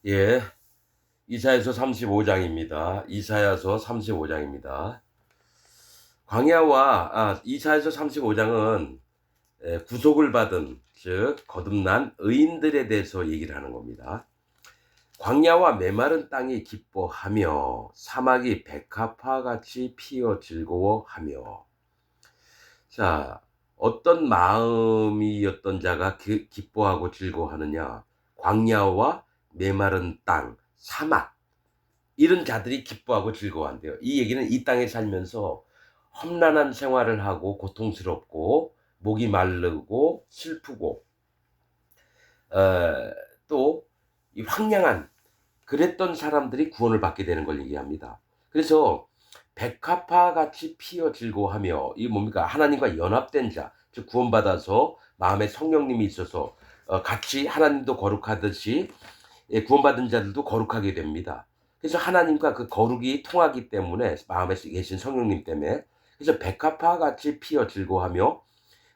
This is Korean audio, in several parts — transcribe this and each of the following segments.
예, 이사야서 35장입니다. 이사야서 35장입니다. 이사야서 35장은 구속을 받은, 즉 거듭난 의인들에 대해서 얘기를 하는 겁니다. 광야와 메마른 땅이 기뻐하며 사막이 백합화 같이 피어 즐거워하며. 자, 어떤 마음이었던 자가 기뻐하고 즐거워하느냐? 광야와 메마른 땅, 사막, 이런 자들이 기뻐하고 즐거워한대요. 이 얘기는 이 땅에 살면서 험난한 생활을 하고 고통스럽고 목이 마르고 슬프고 또 이 황량한 그랬던 사람들이 구원을 받게 되는 걸 얘기합니다. 그래서 백합화 같이 피어 즐거워하며, 이게 뭡니까? 하나님과 연합된 자, 즉 구원받아서 마음에 성령님이 있어서 같이 하나님도 거룩하듯이 구원받은 자들도 거룩하게 됩니다. 그래서 하나님과 그 거룩이 통하기 때문에, 마음에 계신 성령님 때문에, 그래서 백합화 같이 피어 즐거워하며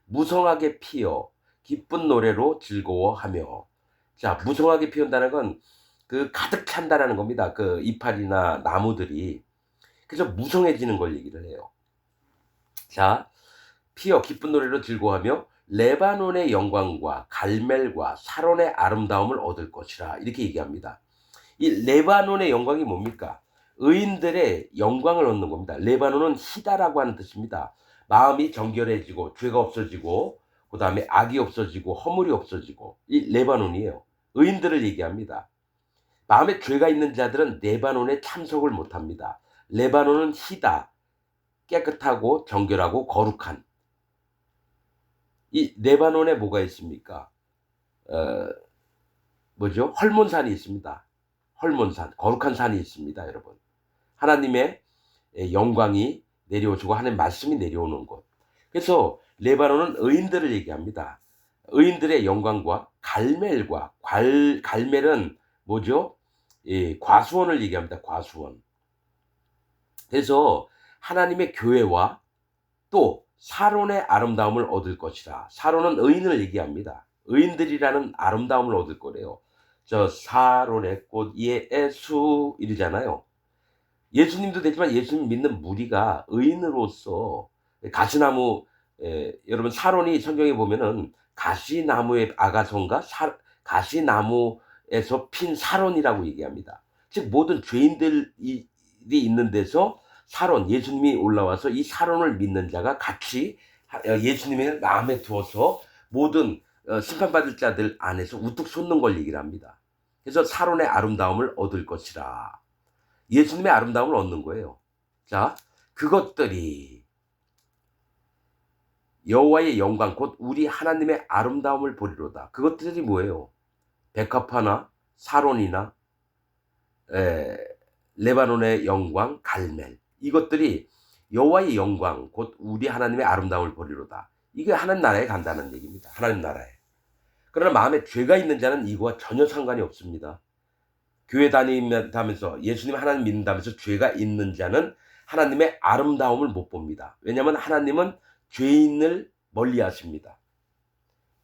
무성하게 피어 기쁜 노래로 즐거워하며. 자, 무성하게 피운다는 건 그 가득 찬다라는 겁니다. 그 이파리나 나무들이. 그래서 무성해지는 걸 얘기를 해요. 자, 피어 기쁜 노래로 즐거워하며 레바논의 영광과 갈멜과 사론의 아름다움을 얻을 것이라, 이렇게 얘기합니다. 이 레바논의 영광이 뭡니까? 의인들의 영광을 얻는 겁니다. 레바논은 희다라고 하는 뜻입니다. 마음이 정결해지고 죄가 없어지고 그 다음에 악이 없어지고 허물이 없어지고, 이 레바논이에요. 의인들을 얘기합니다. 마음에 죄가 있는 자들은 레바논에 참석을 못합니다. 레바논은 희다, 깨끗하고 정결하고 거룩한. 이 레바논에 뭐가 있습니까? 어, 뭐죠? 헐몬산이 있습니다. 헐몬산, 거룩한 산이 있습니다, 여러분. 하나님의 영광이 내려오시고 하나님의 말씀이 내려오는 곳. 그래서 레바논은 의인들을 얘기합니다. 의인들의 영광과 갈멜과, 갈멜은 뭐죠? 과수원을 얘기합니다. 과수원. 그래서 하나님의 교회와 또 사론의 아름다움을 얻을 것이라. 사론은 의인을 얘기합니다. 의인들이라는 아름다움을 얻을 거래요. 저 사론의 꽃 예수 이러잖아요. 예수님도 되지만 예수님 믿는 무리가 의인으로서 가시나무, 여러분 사론이 성경에 보면은 가시나무의 아가성과 가시나무에서 핀 사론이라고 얘기합니다. 즉 모든 죄인들이 있는 데서 사론, 예수님이 올라와서 이 사론을 믿는 자가 같이 예수님의 마음에 두어서 모든 심판받을 자들 안에서 우뚝 솟는 걸 얘기를 합니다. 그래서 사론의 아름다움을 얻을 것이라. 예수님의 아름다움을 얻는 거예요. 자, 그것들이 여호와의 영광 곧 우리 하나님의 아름다움을 보리로다. 그것들이 뭐예요? 백합화나 사론이나 레바논의 영광, 갈멜, 이것들이 여호와의 영광 곧 우리 하나님의 아름다움을 보리로다. 이게 하나님 나라에 간다는 얘기입니다. 하나님 나라에. 그러나 마음에 죄가 있는 자는 이거와 전혀 상관이 없습니다. 교회 다니면서 예수님 하나님 믿는다면서 죄가 있는 자는 하나님의 아름다움을 못 봅니다. 왜냐하면 하나님은 죄인을 멀리 하십니다.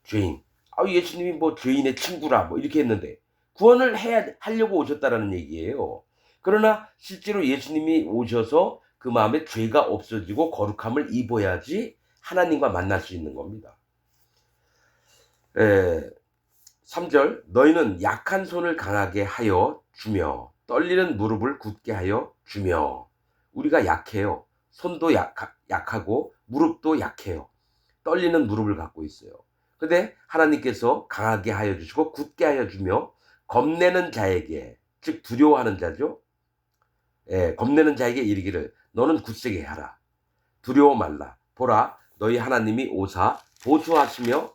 죄인. 예수님이 뭐 죄인의 친구라 뭐 이렇게 했는데 구원을 하려고 오셨다라는 얘기예요. 그러나 실제로 예수님이 오셔서 그 마음에 죄가 없어지고 거룩함을 입어야지 하나님과 만날 수 있는 겁니다. 3절, 너희는 약한 손을 강하게 하여 주며 떨리는 무릎을 굳게 하여 주며. 우리가 약해요. 손도 약하고 무릎도 약해요. 떨리는 무릎을 갖고 있어요. 근데 하나님께서 강하게 하여 주시고 굳게 하여 주며 겁내는 자에게, 즉 두려워하는 자죠. 겁내는 자에게 이르기를 너는 굳세게 하라. 두려워 말라. 보라, 너희 하나님이 오사 보수하시며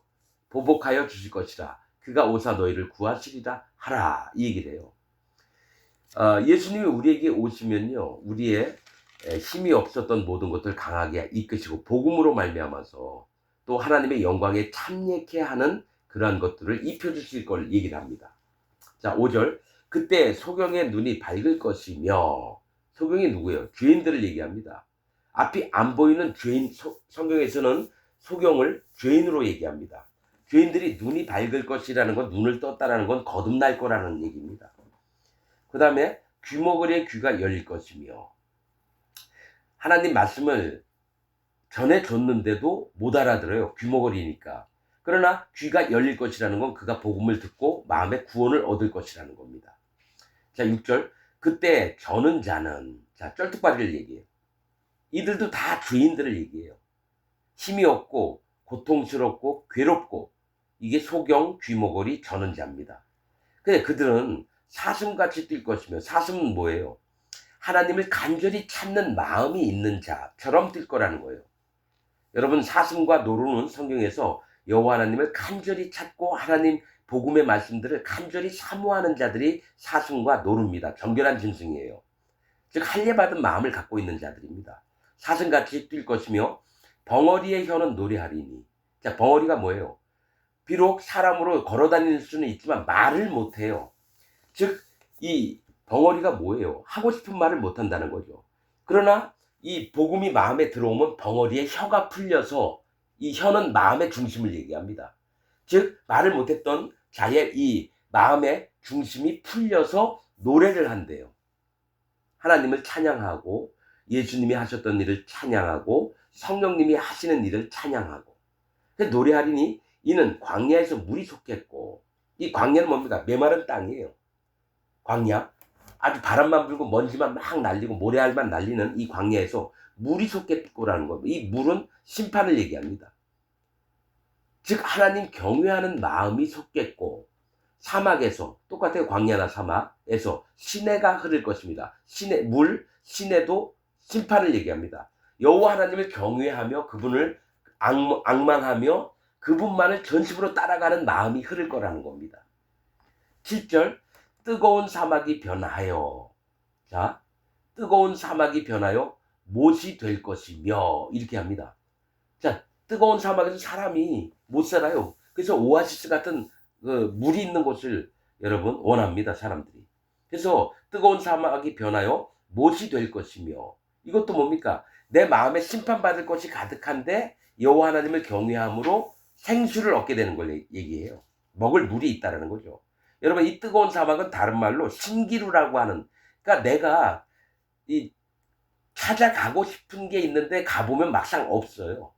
보복하여 주실 것이라. 그가 오사 너희를 구하시리라 하라. 이 얘기를 해요. 예수님이 우리에게 오시면요, 우리의 힘이 없었던 모든 것들 강하게 이끄시고 복음으로 말미암아서 또 하나님의 영광에 참여케 하는 그러한 것들을 입혀주실 걸 얘기를 합니다. 자, 5절, 그때 소경의 눈이 밝을 것이며. 소경이 누구예요? 죄인들을 얘기합니다. 앞이 안 보이는 죄인, 성경에서는 소경을 죄인으로 얘기합니다. 죄인들이 눈이 밝을 것이라는 건, 눈을 떴다라는 건 거듭날 거라는 얘기입니다. 그 다음에 귀머거리의 귀가 열릴 것이며, 하나님 말씀을 전해줬는데도 못 알아들어요. 귀머거리니까. 그러나 귀가 열릴 것이라는 건 그가 복음을 듣고 마음의 구원을 얻을 것이라는 겁니다. 자, 6절. 그때 저는 자는, 자, 쩔뚝발이를 얘기해요. 이들도 다 죄인들을 얘기해요. 힘이 없고 고통스럽고 괴롭고, 이게 소경, 귀머거리, 저는 자입니다. 근데 그들은 사슴같이 뛸 것이며, 사슴은 뭐예요? 하나님을 간절히 찾는 마음이 있는 자처럼 뛸 거라는 거예요. 여러분, 사슴과 노루는 성경에서 여호와 하나님을 간절히 찾고 하나님 복음의 말씀들을 간절히 사모하는 자들이 사슴과 노루입니다. 정결한 짐승이에요. 즉 할례받은 마음을 갖고 있는 자들입니다. 사슴같이 뛸 것이며 벙어리의 혀는 노래하리니. 자, 벙어리가 뭐예요? 비록 사람으로 걸어다닐 수는 있지만 말을 못해요. 즉 이 벙어리가 뭐예요? 하고 싶은 말을 못한다는 거죠. 그러나 이 복음이 마음에 들어오면 벙어리의 혀가 풀려서, 이 혀는 마음의 중심을 얘기합니다. 즉 말을 못했던 자의 이 마음의 중심이 풀려서 노래를 한대요. 하나님을 찬양하고 예수님이 하셨던 일을 찬양하고 성령님이 하시는 일을 찬양하고. 노래하리니 이는 광야에서 물이 솟겠고, 이 광야는 뭡니까? 메마른 땅이에요. 광야, 아주 바람만 불고 먼지만 막 날리고 모래알만 날리는 이 광야에서 물이 솟겠고라는 겁니다. 이 물은 심판을 얘기합니다. 즉 하나님 경외하는 마음이 솟겠고, 사막에서, 똑같아요. 광야나 사막에서 시내가 흐를 것입니다. 시내도 심판을 얘기합니다. 여호와 하나님을 경외하며 그분을 앙망하며 그분만을 전심으로 따라가는 마음이 흐를 거라는 겁니다. 7절. 뜨거운 사막이 변하여, 자, 뜨거운 사막이 변하여 못이 될 것이며, 이렇게 합니다. 자, 뜨거운 사막에서 사람이 못 살아요. 그래서 오아시스 같은 물이 있는 곳을 여러분 원합니다, 사람들이. 그래서 뜨거운 사막이 변하여 못이 될 것이며, 이것도 뭡니까? 내 마음에 심판받을 것이 가득한데 여호와 하나님을 경외함으로 생수를 얻게 되는 걸 얘기해요. 먹을 물이 있다라는 거죠. 여러분, 이 뜨거운 사막은 다른 말로 신기루라고 하는, 그러니까 내가 이 찾아가고 싶은 게 있는데 가보면 막상 없어요.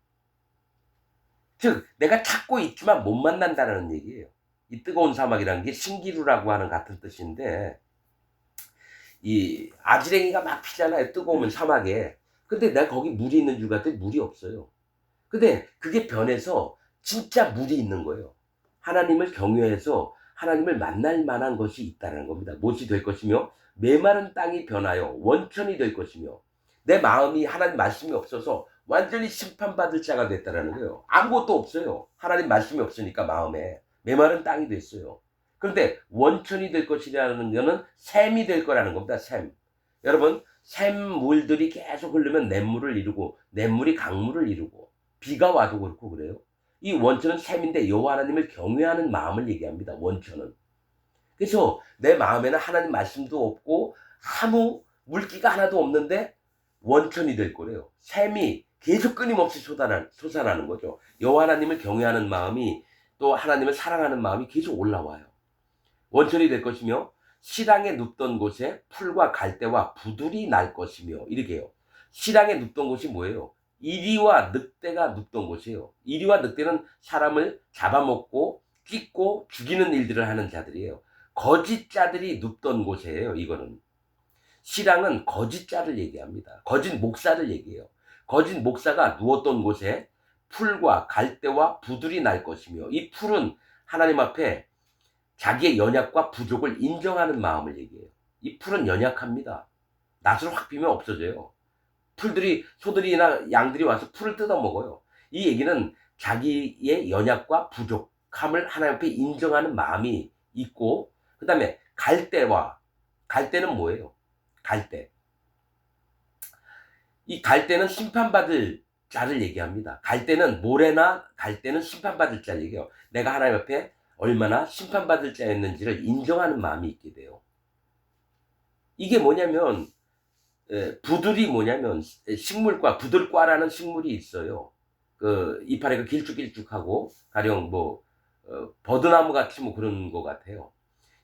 즉 내가 찾고 있지만 못 만난다는 얘기예요. 이 뜨거운 사막이라는 게 신기루라고 하는 같은 뜻인데, 이 아지랭이가 막 피잖아요. 뜨거우면 사막에. 근데 내가 거기 물이 있는 줄 알았더니 물이 없어요. 근데 그게 변해서 진짜 물이 있는 거예요. 하나님을 경외해서 하나님을 만날 만한 것이 있다는 겁니다. 못이 될 것이며 메마른 땅이 변하여 원천이 될 것이며, 내 마음이 하나님 말씀이 없어서 완전히 심판받을 자가 됐다는 거예요. 아무것도 없어요. 하나님 말씀이 없으니까 마음에 메마른 땅이 됐어요. 그런데 원천이 될 것이라는 것은 샘이 될 거라는 겁니다. 샘. 여러분, 샘물들이 계속 흐르면 냇물을 이루고 냇물이 강물을 이루고 비가 와도 그렇고 그래요. 이 원천은 샘인데 여호와 하나님을 경외하는 마음을 얘기합니다. 원천은. 그래서 내 마음에는 하나님 말씀도 없고 아무 물기가 하나도 없는데 원천이 될 거래요. 샘이 계속 끊임없이 솟아나는 거죠. 여호와 하나님을 경외하는 마음이, 또 하나님을 사랑하는 마음이 계속 올라와요. 원천이 될 것이며 시랑에 눕던 곳에 풀과 갈대와 부들이 날 것이며, 이렇게 해요. 시랑에 눕던 곳이 뭐예요? 이리와 늑대가 눕던 곳이에요. 이리와 늑대는 사람을 잡아먹고 찢고 죽이는 일들을 하는 자들이에요. 거짓자들이 눕던 곳이에요. 이거는. 시랑은 거짓자를 얘기합니다. 거짓 목사를 얘기해요. 거짓 목사가 누웠던 곳에 풀과 갈대와 부들이 날 것이며, 이 풀은 하나님 앞에 자기의 연약과 부족을 인정하는 마음을 얘기해요. 이 풀은 연약합니다. 낫을 확 비면 없어져요. 소들이나 양들이 와서 풀을 뜯어먹어요. 이 얘기는 자기의 연약과 부족함을 하나님 앞에 인정하는 마음이 있고, 그 다음에 갈대는 뭐예요? 갈대. 이 갈대는 심판받을 자를 얘기합니다. 갈대는 모래나 갈대는 심판받을 자를 얘기해요. 내가 하나님 앞에 얼마나 심판받을 자였는지를 인정하는 마음이 있게 돼요. 이게 뭐냐면, 부들이 뭐냐면 식물과, 부들과라는 식물이 있어요. 그 이파리가 길쭉길쭉하고 가령 뭐 버드나무 같이 뭐 그런 것 같아요.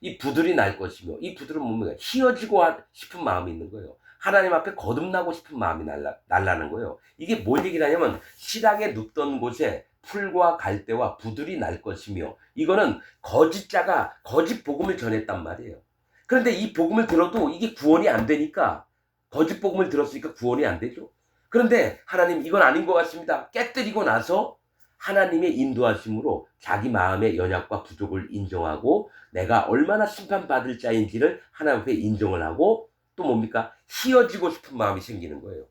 이 부들이 날 것이며, 이 부들은 뭡니까? 휘어지고 싶은 마음이 있는 거예요. 하나님 앞에 거듭나고 싶은 마음이 날라는 거예요. 이게 뭘 얘기를 하냐면 실황에 눕던 곳에 풀과 갈대와 부들이 날 것이며, 이거는 거짓자가 거짓 복음을 전했단 말이에요. 그런데 이 복음을 들어도 이게 구원이 안 되니까, 거짓 복음을 들었으니까 구원이 안 되죠. 그런데 하나님 이건 아닌 것 같습니다. 깨뜨리고 나서 하나님의 인도하심으로 자기 마음의 연약과 부족을 인정하고 내가 얼마나 심판받을 자인지를 하나님 앞에 인정을 하고, 또 뭡니까? 휘어지고 싶은 마음이 생기는 거예요.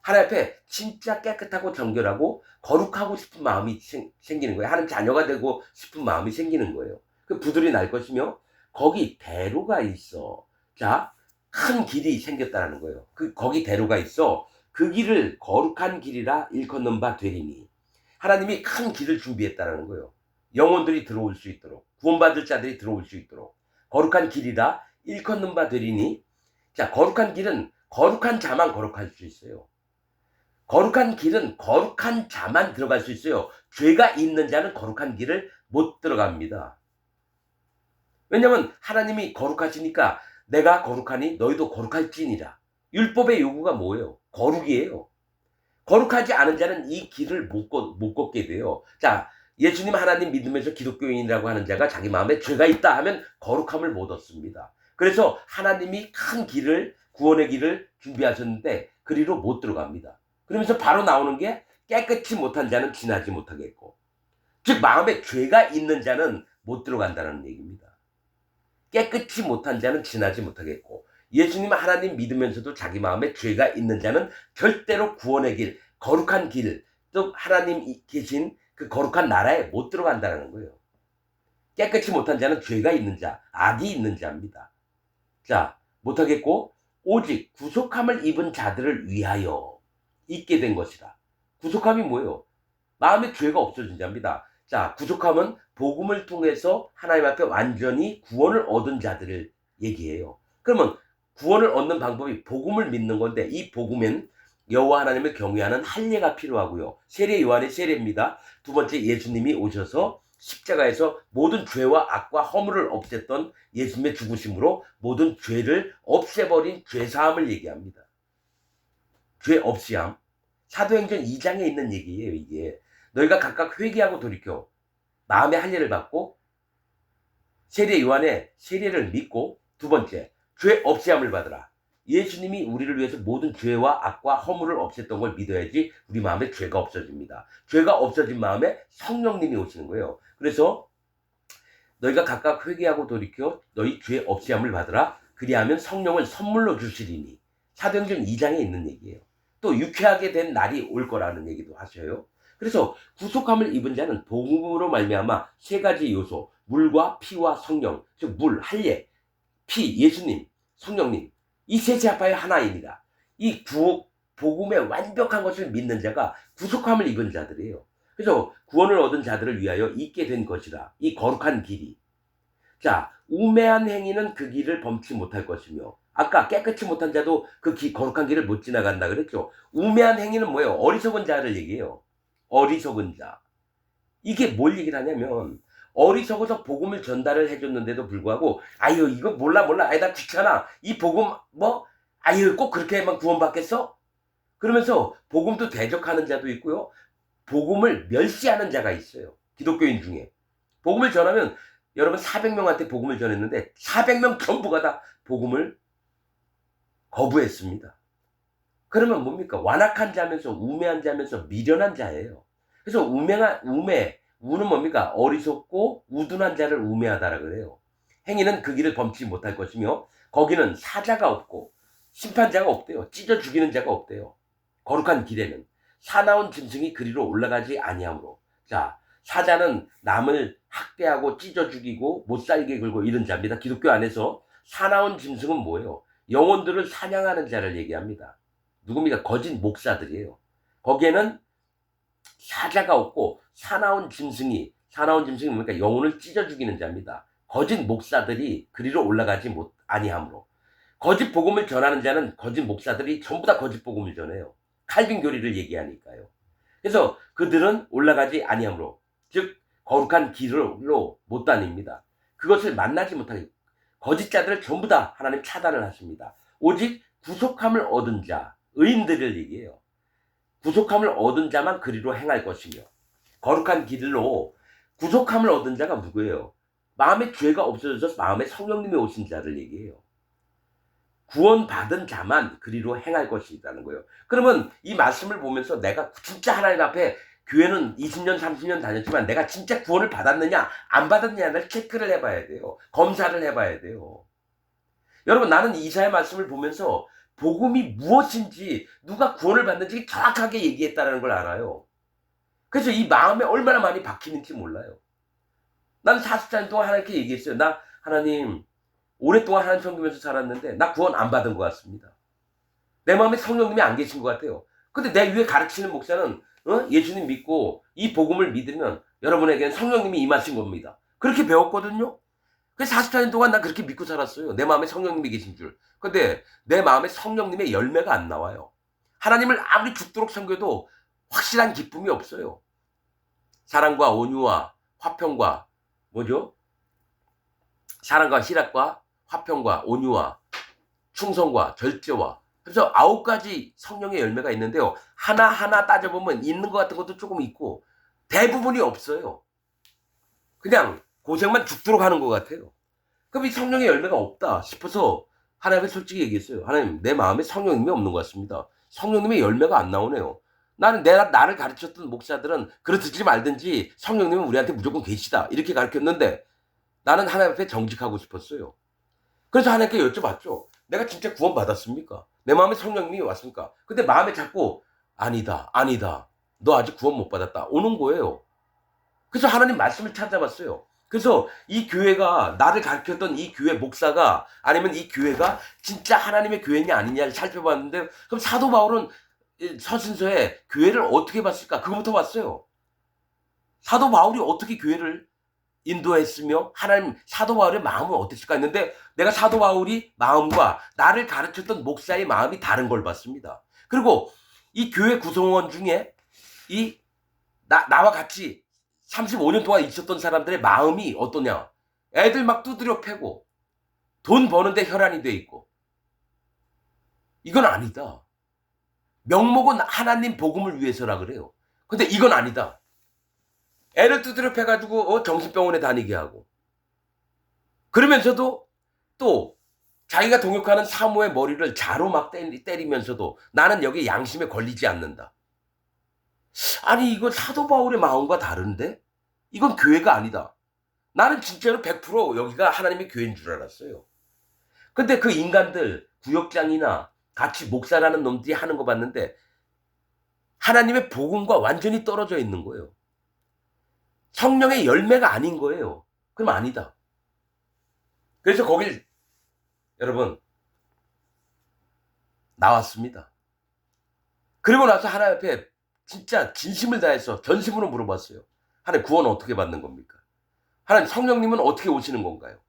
하나님 앞에 진짜 깨끗하고 정결하고 거룩하고 싶은 마음이 생기는 거예요. 하나님 자녀가 되고 싶은 마음이 생기는 거예요. 그 부들이 날 것이며 거기 대로가 있어. 자, 큰 길이 생겼다는 거예요. 거기 대로가 있어. 그 길을 거룩한 길이라 일컫는 바 되리니. 하나님이 큰 길을 준비했다는 거예요. 영혼들이 들어올 수 있도록, 구원받을 자들이 들어올 수 있도록 거룩한 길이라 일컫는 바 되리니. 자, 거룩한 길은 거룩한 자만 거룩할 수 있어요. 거룩한 길은 거룩한 자만 들어갈 수 있어요. 죄가 있는 자는 거룩한 길을 못 들어갑니다. 왜냐하면 하나님이 거룩하시니까 내가 거룩하니 너희도 거룩할지니라. 율법의 요구가 뭐예요? 거룩이에요. 거룩하지 않은 자는 이 길을 못 걷게 돼요. 자, 예수님 하나님 믿으면서 기독교인이라고 하는 자가 자기 마음에 죄가 있다 하면 거룩함을 못 얻습니다. 그래서 하나님이 큰 길을, 구원의 길을 준비하셨는데 그리로 못 들어갑니다. 그러면서 바로 나오는 게 깨끗이 못한 자는 지나지 못하겠고, 즉 마음에 죄가 있는 자는 못 들어간다는 얘기입니다. 깨끗이 못한 자는 지나지 못하겠고, 예수님 하나님 믿으면서도 자기 마음에 죄가 있는 자는 절대로 구원의 길, 거룩한 길, 또 하나님 계신 그 거룩한 나라에 못 들어간다는 거예요. 깨끗이 못한 자는 죄가 있는 자, 악이 있는 자입니다. 자, 못하겠고 오직 구속함을 입은 자들을 위하여 있게 된 것이라. 구속함이 뭐예요? 마음에 죄가 없어진 자입니다. 자, 구속함은 복음을 통해서 하나님 앞에 완전히 구원을 얻은 자들을 얘기해요. 그러면 구원을 얻는 방법이 복음을 믿는 건데, 이 복음엔 여호와 하나님을 경외하는 할례가 필요하고요. 세례 요한의 세례입니다. 두 번째, 예수님이 오셔서 십자가에서 모든 죄와 악과 허물을 없앴던 예수님의 죽으심으로 모든 죄를 없애버린 죄사함을 얘기합니다. 죄 없이함. 사도행전 2장에 있는 얘기예요. 이게 너희가 각각 회개하고 돌이켜 마음의 할례를 받고 세례 요한의 세례를 믿고, 두 번째, 죄 없이함을 받으라. 예수님이 우리를 위해서 모든 죄와 악과 허물을 없앴던 걸 믿어야지 우리 마음에 죄가 없어집니다. 죄가 없어진 마음에 성령님이 오시는 거예요. 그래서 너희가 각각 회개하고 돌이켜 너희 죄 없이함을 받으라. 그리하면 성령을 선물로 주시리니. 사도행전 2장에 있는 얘기예요. 또 유쾌하게 된 날이 올 거라는 얘기도 하셔요. 그래서 구속함을 입은 자는 복음으로 말미암아 세 가지 요소, 물과 피와 성령, 즉 물, 할례, 피, 예수님, 성령님, 이 셋이 합하여 하나입니다. 이 복음의 완벽한 것을 믿는 자가 구속함을 입은 자들이에요. 그래서 구원을 얻은 자들을 위하여 있게 된 것이라. 이 거룩한 길이. 자, 우매한 행위는 그 길을 범치 못할 것이며, 아까 깨끗이 못한 자도 그 거룩한 길을 못 지나간다 그랬죠. 우매한 행위는 뭐예요? 어리석은 자를 얘기해요. 어리석은 자. 이게 뭘 얘기를 하냐면, 어리석어서 복음을 전달을 해줬는데도 불구하고, 아유 이거 몰라 아유 나 귀찮아, 이 복음 뭐 아유 꼭 그렇게만 구원받겠어? 그러면서 복음도 대적하는 자도 있고요, 복음을 멸시하는 자가 있어요. 기독교인 중에 복음을 전하면, 여러분 400명한테 복음을 전했는데 400명 전부가 다 복음을 거부했습니다. 그러면 뭡니까? 완악한 자면서 우매한 자면서 미련한 자예요. 그래서 우는 뭡니까? 어리석고 우둔한 자를 우매하다라 그래요. 행위는 그 길을 범치 못할 것이며 거기는 사자가 없고 심판자가 없대요. 찢어 죽이는 자가 없대요. 거룩한 길에는 사나운 짐승이 그리로 올라가지 아니하므로. 자, 사자는 남을 학대하고 찢어 죽이고 못살게 굴고 이런 자입니다. 기독교 안에서 사나운 짐승은 뭐예요? 영혼들을 사냥하는 자를 얘기합니다. 누굽니까? 거짓 목사들이에요. 거기에는 사자가 없고 사나운 짐승이 뭡니까? 영혼을 찢어 죽이는 자입니다. 거짓 목사들이 그리로 올라가지 아니하므로. 거짓 복음을 전하는 자는 거짓 목사들이 전부 다 거짓 복음을 전해요. 칼빈 교리를 얘기하니까요. 그래서 그들은 올라가지 아니하므로, 즉 거룩한 길로 못 다닙니다. 그것을 만나지 못하게 거짓자들을 전부 다 하나님 차단을 하십니다. 오직 구속함을 얻은 자, 의인들을 얘기해요. 구속함을 얻은 자만 그리로 행할 것이며 거룩한 길로 구속함을 얻은 자가 누구예요? 마음에 죄가 없어져서 마음에 성령님이 오신 자를 얘기해요. 구원받은 자만 그리로 행할 것이라는 거예요. 그러면 이 말씀을 보면서 내가 진짜 하나님 앞에 교회는 20년 30년 다녔지만 내가 진짜 구원을 받았느냐 안 받았느냐를 체크를 해봐야 돼요. 검사를 해봐야 돼요. 여러분, 나는 이사야 말씀을 보면서 복음이 무엇인지 누가 구원을 받는지 정확하게 얘기했다는 걸 알아요. 그래서 이 마음에 얼마나 많이 박히는지 몰라요. 나는 40년 동안 하나님께 얘기했어요. 나 하나님 오랫동안 하나님 섬기면서 살았는데 나 구원 안 받은 것 같습니다. 내 마음에 성령님이 안 계신 것 같아요. 근데 내 위에 가르치는 목사는 예수님 믿고 이 복음을 믿으면 여러분에게는 성령님이 임하신 겁니다. 그렇게 배웠거든요. 그래서 40년 동안 난 그렇게 믿고 살았어요. 내 마음에 성령님이 계신 줄. 근데 내 마음에 성령님의 열매가 안 나와요. 하나님을 아무리 죽도록 섬겨도 확실한 기쁨이 없어요. 사랑과 온유와 화평과 뭐죠? 사랑과 희락과 화평과 온유와 충성과 절제와 그래서 9가지 성령의 열매가 있는데요. 하나하나 따져보면 있는 것 같은 것도 조금 있고 대부분이 없어요. 그냥 고생만 죽도록 하는 것 같아요. 그럼 이 성령의 열매가 없다 싶어서 하나님께 솔직히 얘기했어요. 하나님, 내 마음에 성령님이 없는 것 같습니다. 성령님의 열매가 안 나오네요. 나를 가르쳤던 목사들은 그렇든지 말든지 성령님은 우리한테 무조건 계시다 이렇게 가르쳤는데 나는 하나님 앞에 정직하고 싶었어요. 그래서 하나님께 여쭤봤죠. 내가 진짜 구원 받았습니까? 내 마음에 성령님이 왔습니까? 근데 마음에 자꾸 아니다. 너 아직 구원 못 받았다. 오는 거예요. 그래서 하나님 말씀을 찾아봤어요. 그래서 이 교회가 나를 가르쳤던 이 교회 목사가 아니면 이 교회가 진짜 하나님의 교회냐 아니냐를 살펴봤는데 그럼 사도 바울은 서신서에 교회를 어떻게 봤을까? 그거부터 봤어요. 사도 바울이 어떻게 교회를 인도했으며 하나님 사도 바울의 마음은 어땠을까 했는데 내가 사도 바울이 마음과 나를 가르쳤던 목사의 마음이 다른 걸 봤습니다. 그리고 이 교회 구성원 중에 나와 같이 35년 동안 있었던 사람들의 마음이 어떠냐? 애들 막 두드려 패고 돈 버는데 혈안이 돼 있고 이건 아니다. 명목은 하나님 복음을 위해서라 그래요. 근데 이건 아니다. 애를 두드려 패가지고 정신병원에 다니게 하고 그러면서도 또 자기가 동역하는 사모의 머리를 자로 막 때리면서도 나는 여기 양심에 걸리지 않는다. 아니 이건 사도 바울의 마음과 다른데? 이건 교회가 아니다. 나는 진짜로 100% 여기가 하나님의 교회인 줄 알았어요. 근데 그 인간들 구역장이나 같이 목사라는 놈들이 하는 거 봤는데 하나님의 복음과 완전히 떨어져 있는 거예요. 성령의 열매가 아닌 거예요. 그럼 아니다. 그래서 거길 여러분 나왔습니다. 그리고 나서 하나님 앞에 진짜 진심을 다해서 전심으로 물어봤어요. 하나님 구원 어떻게 받는 겁니까? 하나님 성령님은 어떻게 오시는 건가요?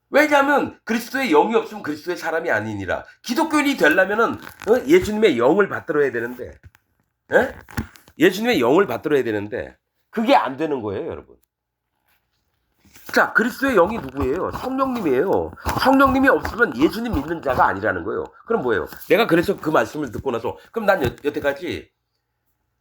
왜냐하면 그리스도의 영이 없으면 그리스도의 사람이 아니니라. 기독교인이 되려면은 예수님의 영을 받들어야 되는데 예수님의 영을 받들어야 되는데 그게 안 되는 거예요, 여러분. 자, 그리스도의 영이 누구예요? 성령님이에요. 성령님이 없으면 예수님 믿는 자가 아니라는 거예요. 그럼 뭐예요? 내가 그래서 그 말씀을 듣고 나서 그럼 난 여태까지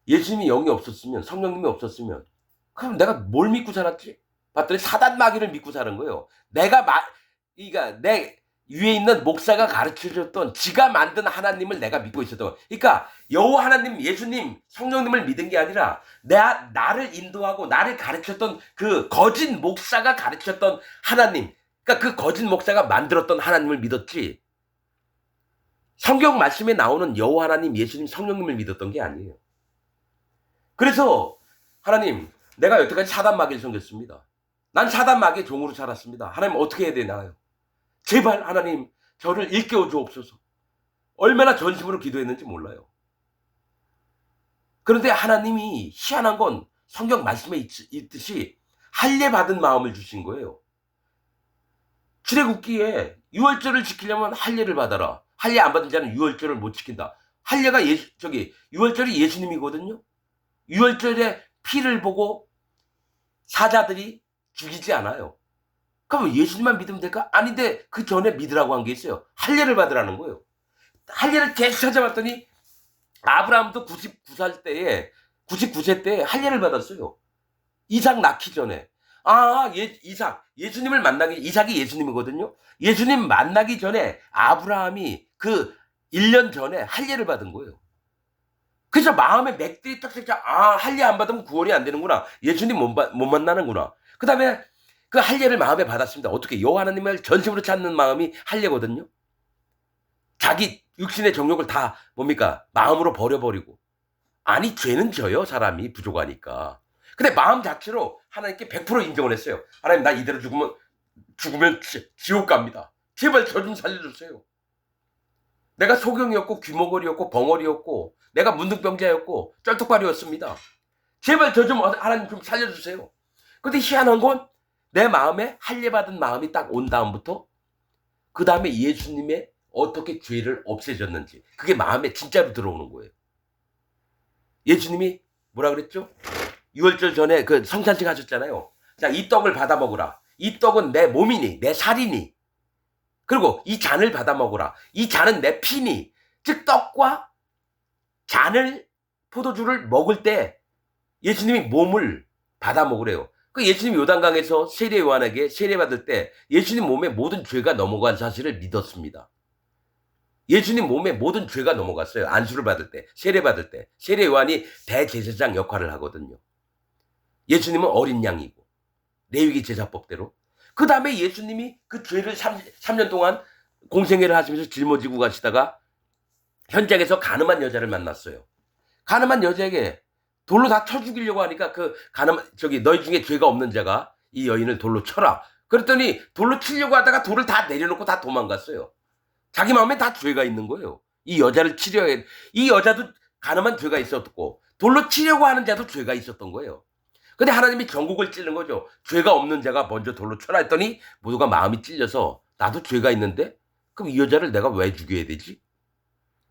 예수님이 영이 없었으면 성령님이 없었으면 그럼 내가 뭘 믿고 살았지? 봤더니 사단 마귀를 믿고 사는 거예요. 그러니까 내 위에 있는 목사가 가르쳐줬던 지가 만든 하나님을 내가 믿고 있었던 거예요. 그러니까 여호와 하나님, 예수님, 성령님을 믿은 게 아니라 나를 인도하고 나를 가르쳤던 그 거짓 목사가 가르쳤던 하나님, 그러니까 그 거짓 목사가 만들었던 하나님을 믿었지 성경 말씀에 나오는 여호와 하나님, 예수님, 성령님을 믿었던 게 아니에요. 그래서 하나님, 내가 여태까지 사단 마귀를 섬겼습니다. 난 사단 마귀의 종으로 살았습니다. 하나님 어떻게 해야 되나요? 제발 하나님 저를 일깨워 주옵소서. 얼마나 전심으로 기도했는지 몰라요. 그런데 하나님이 희한한 건 성경 말씀에 있듯이 할례 받은 마음을 주신 거예요. 출애굽기에 유월절을 지키려면 할례를 받아라. 할례 안 받은 자는 유월절을 못 지킨다. 할례가 유월절이 예수님이거든요. 유월절에 피를 보고 사자들이 죽이지 않아요. 그럼 예수님만 믿으면 될까? 아닌데 그 전에 믿으라고 한 게 있어요. 할례를 받으라는 거예요. 할례를 계속 찾아봤더니 아브라함도 99살 때에 99세 때에 할례를 받았어요. 이삭 낳기 전에. 이삭 예수님을 만나기 이삭이 예수님이거든요. 예수님 만나기 전에 아브라함이 그 1년 전에 할례를 받은 거예요. 그래서 마음에 맥들이 딱 생겨. 할례 안 받으면 구원이 안 되는구나. 예수님 못 만나는구나. 그다음에 그 할례를 마음에 받았습니다. 어떻게? 여호와 하나님을 전심으로 찾는 마음이 할례거든요. 자기 육신의 정욕을 다 뭡니까? 마음으로 버려버리고. 아니 죄는 져요. 사람이 부족하니까. 근데 마음 자체로 하나님께 100% 인정을 했어요. 하나님 나 이대로 죽으면 지옥 갑니다. 제발 저 좀 살려주세요. 내가 소경이었고 귀머거리였고 벙어리였고 내가 문둥병자였고 쩔뚝발이었습니다. 제발 저 좀 하나님 좀 살려주세요. 근데 희한한 건 내 마음에 할례받은 마음이 딱 온 다음부터 그 다음에 예수님의 어떻게 죄를 없애졌는지 그게 마음에 진짜로 들어오는 거예요. 예수님이 뭐라 그랬죠? 6월절 전에 그 성찬식 하셨잖아요. 자, 이 떡을 받아 먹으라. 이 떡은 내 몸이니 내 살이니 그리고 이 잔을 받아 먹으라. 이 잔은 내 피니. 즉 떡과 잔을 포도주를 먹을 때 예수님이 몸을 받아 먹으래요. 그 예수님 요단강에서 세례 요한에게 세례받을 때 예수님 몸에 모든 죄가 넘어간 사실을 믿었습니다. 예수님 몸에 모든 죄가 넘어갔어요. 안수를 받을 때, 세례받을 때. 세례 요한이 대제사장 역할을 하거든요. 예수님은 어린 양이고 레위기 제사법대로. 그 다음에 예수님이 그 죄를 3년 동안 공생애를 하시면서 짊어지고 가시다가 현장에서 가늠한 여자를 만났어요. 가늠한 여자에게 돌로 다 쳐 죽이려고 하니까 너희 중에 죄가 없는 자가 이 여인을 돌로 쳐라. 그랬더니 돌로 치려고 하다가 돌을 다 내려놓고 다 도망갔어요. 자기 마음에 다 죄가 있는 거예요. 이 여자를 치려야 이 여자도 가늠한 죄가 있었고 돌로 치려고 하는 자도 죄가 있었던 거예요. 근데 하나님이 전국을 찌른 거죠. 죄가 없는 자가 먼저 돌로 쳐라 했더니 모두가 마음이 찔려서 나도 죄가 있는데 그럼 이 여자를 내가 왜 죽여야 되지?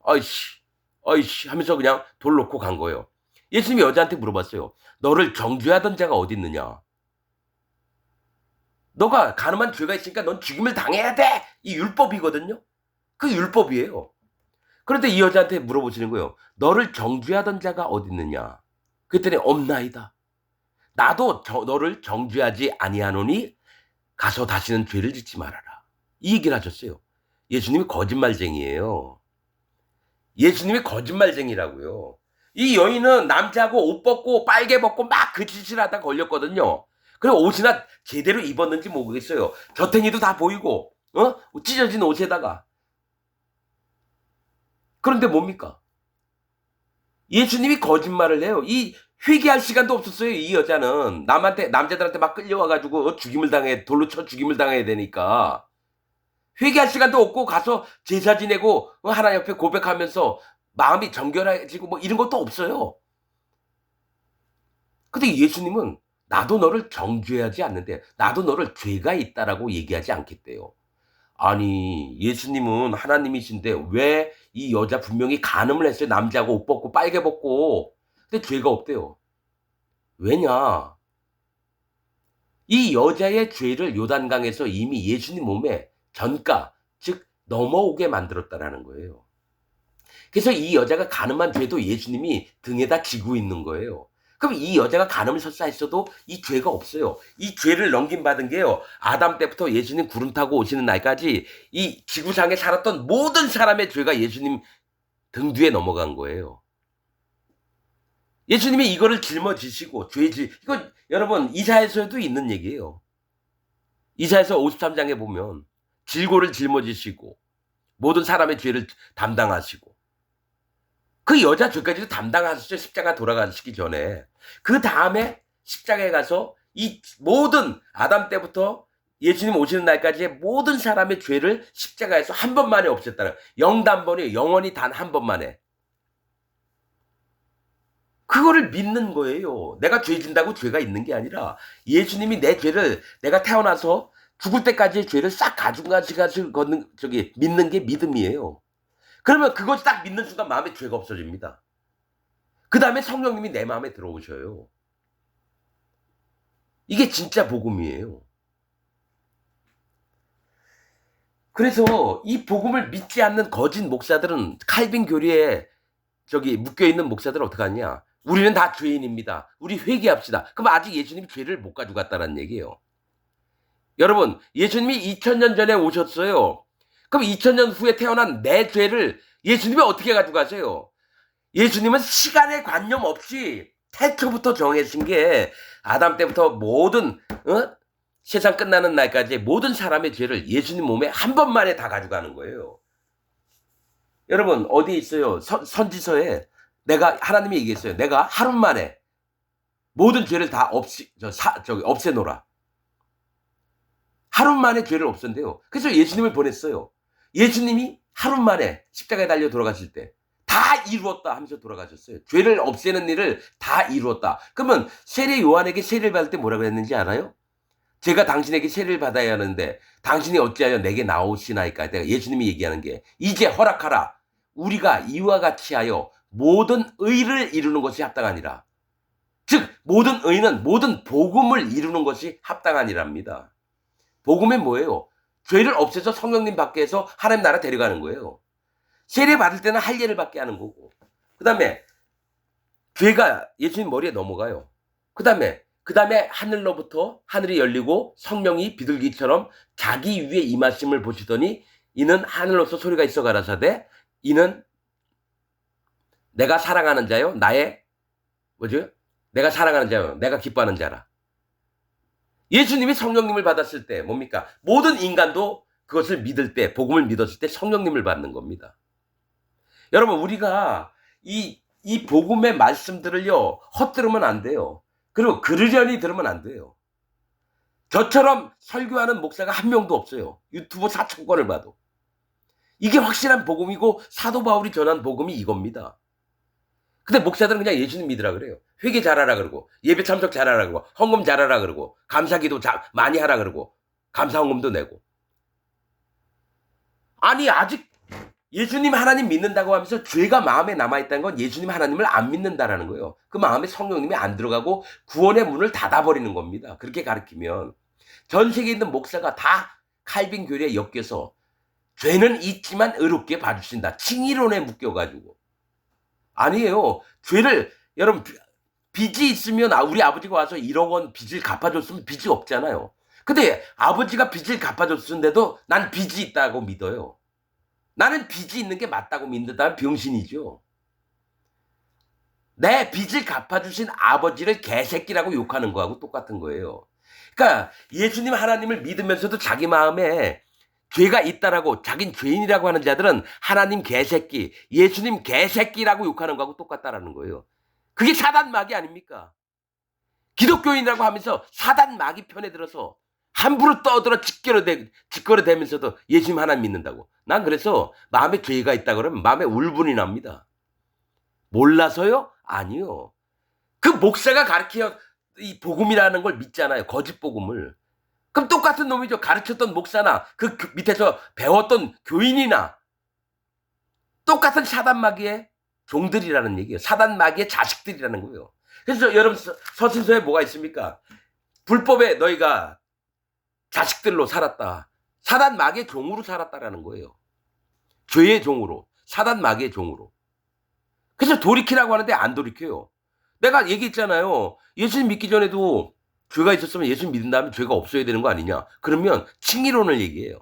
아이씨 하면서 그냥 돌 놓고 간 거예요. 예수님이 여자한테 물어봤어요. 너를 정죄하던 자가 어디 있느냐? 너가 가늠한 죄가 있으니까 넌 죽임을 당해야 돼. 이 율법이거든요. 그 율법이에요. 그런데 이 여자한테 물어보시는 거예요. 너를 정죄하던 자가 어디 있느냐? 그랬더니 없나이다. 나도 너를 정죄하지 아니하노니 가서 다시는 죄를 짓지 말아라. 이 얘기를 하셨어요. 예수님이 거짓말쟁이에요. 예수님이 거짓말쟁이라고요. 이 여인은 남자하고 옷 벗고 빨개 벗고 막 그 짓을 하다 걸렸거든요. 그리고 옷이나 제대로 입었는지 모르겠어요. 젖탱이도 다 보이고 찢어진 옷에다가. 그런데 뭡니까? 예수님이 거짓말을 해요. 이 회개할 시간도 없었어요. 이 여자는 남자들한테 막 끌려와가지고 죽임을 돌로 쳐 죽임을 당해야 되니까 회개할 시간도 없고 가서 제사 지내고 하나님 옆에 고백하면서 마음이 정결해지고 뭐 이런 것도 없어요. 근데 예수님은 나도 너를 정죄하지 않는데 나도 너를 죄가 있다라고 얘기하지 않겠대요. 아니 예수님은 하나님이신데 왜 이 여자 분명히 간음을 했어요. 남자하고 옷 벗고 빨개 벗고. 근데 죄가 없대요. 왜냐? 이 여자의 죄를 요단강에서 이미 예수님 몸에 전가 즉 넘어오게 만들었다라는 거예요. 그래서 이 여자가 간음한 죄도 예수님이 등에다 지고 있는 거예요. 그럼 이 여자가 간음을 설사했어도 이 죄가 없어요. 이 죄를 넘김받은 게요. 아담 때부터 예수님 구름 타고 오시는 날까지 이 지구상에 살았던 모든 사람의 죄가 예수님 등 뒤에 넘어간 거예요. 예수님이 이거를 짊어지시고 이거 여러분 이사야서에도 있는 얘기예요. 이사야서 53장에 보면 질고를 짊어지시고 모든 사람의 죄를 담당하시고 그 여자 죄까지도 담당하셨죠. 십자가 돌아가시기 전에. 그 다음에 십자가에 가서 이 모든 아담 때부터 예수님 오시는 날까지의 모든 사람의 죄를 십자가에서 한 번만에 없앴다는 영단번이 영원히 단 한 번만에. 그거를 믿는 거예요. 내가 죄 진다고 죄가 있는 게 아니라 예수님이 내 죄를 내가 태어나서 죽을 때까지의 죄를 싹 가지고 걷는 믿는 게 믿음이에요. 그러면 그걸 딱 믿는 순간 마음에 죄가 없어집니다. 그 다음에 성령님이 내 마음에 들어오셔요. 이게 진짜 복음이에요. 그래서 이 복음을 믿지 않는 거짓 목사들은 칼빈 교리에 묶여있는 목사들은 어떻게 하냐. 우리는 다 죄인입니다. 우리 회개합시다. 그럼 아직 예수님이 죄를 못 가져갔다는 얘기예요. 여러분, 예수님이 2000년 전에 오셨어요. 그럼 2000년 후에 태어난 내 죄를 예수님이 어떻게 가져가세요? 예수님은 시간의 관념 없이 태초부터 정해진 게 아담 때부터 모든 세상 끝나는 날까지 모든 사람의 죄를 예수님 몸에 한 번만에 다 가져가는 거예요. 여러분 어디 있어요? 선지서에 하나님이 얘기했어요. 내가 하루 만에 모든 죄를 다 없애노라. 하루 만에 죄를 없앤대요. 그래서 예수님을 보냈어요. 예수님이 하루 만에 십자가에 달려 돌아가실 때 다 이루었다 하면서 돌아가셨어요. 죄를 없애는 일을 다 이루었다. 그러면 세례 요한에게 세례를 받을 때 뭐라고 했는지 알아요? 제가 당신에게 세례를 받아야 하는데 당신이 어찌하여 내게 나오시나이까. 내가 예수님이 얘기하는 게 이제 허락하라. 우리가 이와 같이 하여 모든 의를 이루는 것이 합당하니라. 즉 모든 의는 모든 복음을 이루는 것이 합당하니랍니다. 복음은 뭐예요? 죄를 없애서 성령님 밖에 해서 하나님 나라 데려가는 거예요. 세례 받을 때는 할례를 받게 하는 거고, 그 다음에 죄가 예수님 머리에 넘어가요. 그 다음에 하늘로부터 하늘이 열리고 성령이 비둘기처럼 자기 위에 임하심을 보시더니 이는 하늘로서 소리가 있어 가라사대 이는 내가 사랑하는 자요 내가 사랑하는 자요 내가 기뻐하는 자라. 예수님이 성령님을 받았을 때 뭡니까? 모든 인간도 그것을 믿을 때, 복음을 믿었을 때 성령님을 받는 겁니다. 여러분 우리가 이 복음의 말씀들을요 헛들으면 안 돼요. 그리고 그러려니 들으면 안 돼요. 저처럼 설교하는 목사가 한 명도 없어요. 유튜브 4,000건을 봐도. 이게 확실한 복음이고 사도 바울이 전한 복음이 이겁니다. 근데 목사들은 그냥 예수님 믿으라 그래요. 회개 잘하라 그러고 예배 참석 잘하라 그러고 헌금 잘하라 그러고 감사기도 많이 하라 그러고 감사 헌금도 내고. 아니 아직 예수님 하나님 믿는다고 하면서 죄가 마음에 남아있다는 건 예수님 하나님을 안 믿는다라는 거예요. 그 마음에 성령님이 안 들어가고 구원의 문을 닫아버리는 겁니다. 그렇게 가르치면 전 세계에 있는 목사가 다 칼빈 교리에 엮여서 죄는 있지만 의롭게 봐주신다. 칭의론에 묶여가지고. 아니에요. 죄를 여러분 빚이 있으면 우리 아버지가 와서 1억 원 빚을 갚아줬으면 빚이 없잖아요. 근데 아버지가 빚을 갚아줬는데도 난 빚이 있다고 믿어요. 나는 빚이 있는 게 맞다고 믿는다면 병신이죠. 내 빚을 갚아주신 아버지를 개새끼라고 욕하는 거하고 똑같은 거예요. 그러니까 예수님 하나님을 믿으면서도 자기 마음에 죄가 있다라고 자긴 죄인이라고 하는 자들은 하나님 개새끼, 예수님 개새끼라고 욕하는 거하고 똑같다라는 거예요. 그게 사단 마귀 아닙니까? 기독교인이라고 하면서 사단 마귀 편에 들어서 함부로 떠들어 짓거려대면서도 예수님 하나님 믿는다고. 난 그래서 마음에 죄가 있다 그러면 마음에 울분이 납니다. 몰라서요? 아니요. 그 목사가 가르쳐 이 복음이라는 걸 믿잖아요. 거짓 복음을. 그럼 똑같은 놈이죠. 가르쳤던 목사나 그 밑에서 배웠던 교인이나 똑같은 사단 마귀의 종들이라는 얘기예요. 사단 마귀의 자식들이라는 거예요. 그래서 여러분 서신서에 뭐가 있습니까? 불법에 너희가 자식들로 살았다. 사단 마귀의 종으로 살았다라는 거예요. 죄의 종으로. 사단 마귀의 종으로. 그래서 돌이키라고 하는데 안 돌이켜요. 내가 얘기했잖아요. 예수님 믿기 전에도 죄가 있었으면 예수님 믿은 다음에 죄가 없어야 되는 거 아니냐. 그러면 칭의론을 얘기해요.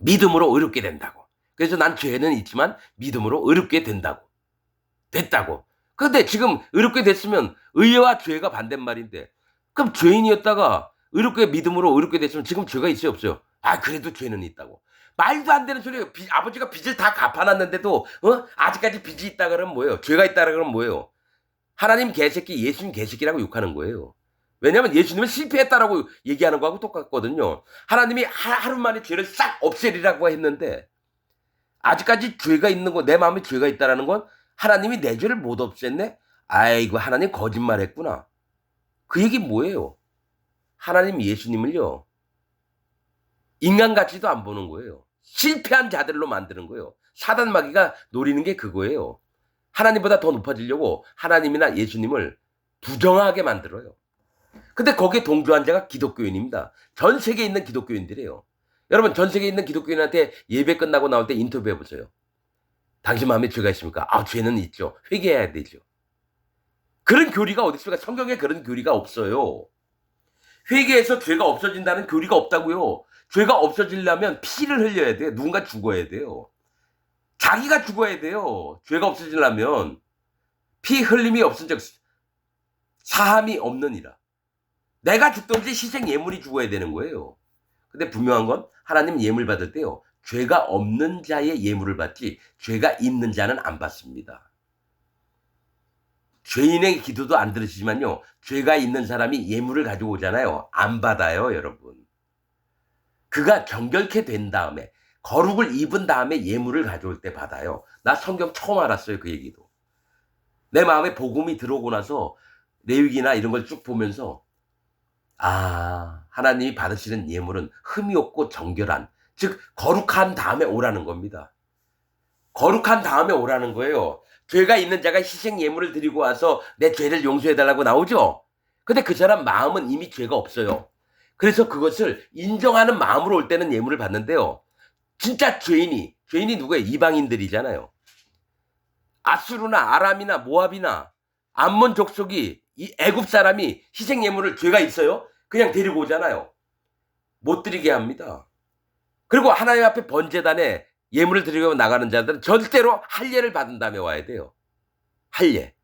믿음으로 의롭게 된다고. 그래서 난 죄는 있지만 믿음으로 의롭게 됐다고. 그런데 지금 의롭게 됐으면 의와 죄가 반대말인데 그럼 죄인이었다가 믿음으로 의롭게 됐으면 지금 죄가 있어요 없어요? 그래도 죄는 있다고. 말도 안 되는 소리예요. 아버지가 빚을 다 갚아놨는데도 아직까지 빚이 있다 그러면 뭐예요? 죄가 있다 그러면 뭐예요? 하나님 개새끼, 예수님 개새끼라고 욕하는 거예요. 왜냐하면 예수님은 실패했다라고 얘기하는 거하고 똑같거든요. 하나님이 하루 만에 죄를 싹 없애리라고 했는데 아직까지 죄가 있는 거, 내 마음에 죄가 있다라는 건 하나님이 내 죄를 못 없앴네? 아이고 하나님 거짓말했구나. 그 얘기 뭐예요? 하나님 예수님을요 인간같이도 안 보는 거예요. 실패한 자들로 만드는 거예요. 사단 마귀가 노리는 게 그거예요. 하나님보다 더 높아지려고 하나님이나 예수님을 부정하게 만들어요. 근데 거기에 동조한 자가 기독교인입니다. 전 세계에 있는 기독교인들이에요. 여러분 전 세계에 있는 기독교인한테 예배 끝나고 나올 때 인터뷰해 보세요. 당신 마음에 죄가 있습니까? 아, 죄는 있죠. 회개해야 되죠. 그런 교리가 어디 있습니까? 성경에 그런 교리가 없어요. 회개해서 죄가 없어진다는 교리가 없다고요. 죄가 없어지려면 피를 흘려야 돼요. 누군가 죽어야 돼요. 자기가 죽어야 돼요. 죄가 없어지려면 피 흘림이 없은즉 사함이 없느니라. 내가 죽든지 희생 예물이 죽어야 되는 거예요. 근데 분명한 건 하나님 예물 받을 때요. 죄가 없는 자의 예물을 받지 죄가 있는 자는 안 받습니다. 죄인의 기도도 안 들으시지만요. 죄가 있는 사람이 예물을 가지고 오잖아요. 안 받아요, 여러분. 그가 정결케 된 다음에 거룩을 입은 다음에 예물을 가져올 때 받아요. 나 성경 처음 알았어요, 그 얘기도. 내 마음에 복음이 들어오고 나서 레위기나 이런 걸 쭉 보면서 아, 하나님이 받으시는 예물은 흠이 없고 정결한, 즉 거룩한 다음에 오라는 겁니다. 거룩한 다음에 오라는 거예요. 죄가 있는 자가 희생 예물을 드리고 와서 내 죄를 용서해달라고 나오죠. 근데 그 사람 마음은 이미 죄가 없어요. 그래서 그것을 인정하는 마음으로 올 때는 예물을 받는데요. 진짜 죄인이 누구예요? 이방인들이잖아요. 아수르나 아람이나 모압이나 암몬 족속이 이 애굽 사람이 희생 예물을 죄가 있어요? 그냥 데리고 오잖아요. 못 드리게 합니다. 그리고 하나님 앞에 번제단에 예물을 드리고 나가는 자들은 절대로 할례를 받은 다음에 와야 돼요. 할례.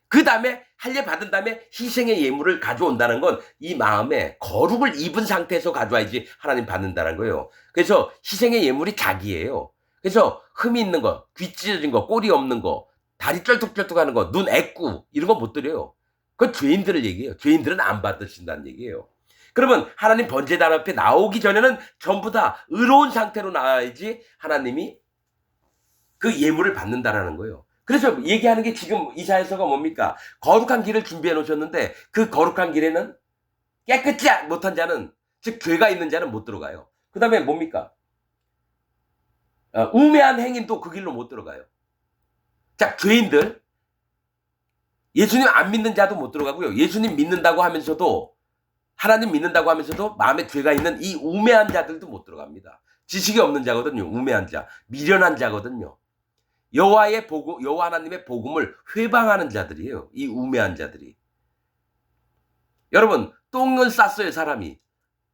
그 다음에 할례 받은 다음에 희생의 예물을 가져온다는 건 이 마음에 거룩을 입은 상태에서 가져와야지 하나님 받는다는 거예요. 그래서 희생의 예물이 자기예요. 그래서 흠이 있는 거, 귀 찢어진 거, 꼬리 없는 거, 다리 쩔뚝쩔뚝하는 거, 눈 애꾸 이런 거 못 드려요. 그건 죄인들을 얘기해요. 죄인들은 안 받으신다는 얘기예요. 그러면 하나님 번제단 앞에 나오기 전에는 전부 다 의로운 상태로 나와야지 하나님이 그 예물을 받는다라는 거예요. 그래서 얘기하는 게 지금 이사야서가 뭡니까? 거룩한 길을 준비해 놓으셨는데 그 거룩한 길에는 깨끗지 못한 자는, 즉 죄가 있는 자는 못 들어가요. 그 다음에 뭡니까? 우매한 행인도 그 길로 못 들어가요. 자, 죄인들, 예수님 안 믿는 자도 못 들어가고요. 예수님 믿는다고 하면서도, 하나님 믿는다고 하면서도 마음에 죄가 있는 이 우매한 자들도 못 들어갑니다. 지식이 없는 자거든요. 우매한 자, 미련한 자거든요. 여호와 하나님의 복음을 회방하는 자들이에요. 이 우매한 자들이. 여러분, 똥을 쌌어요, 사람이.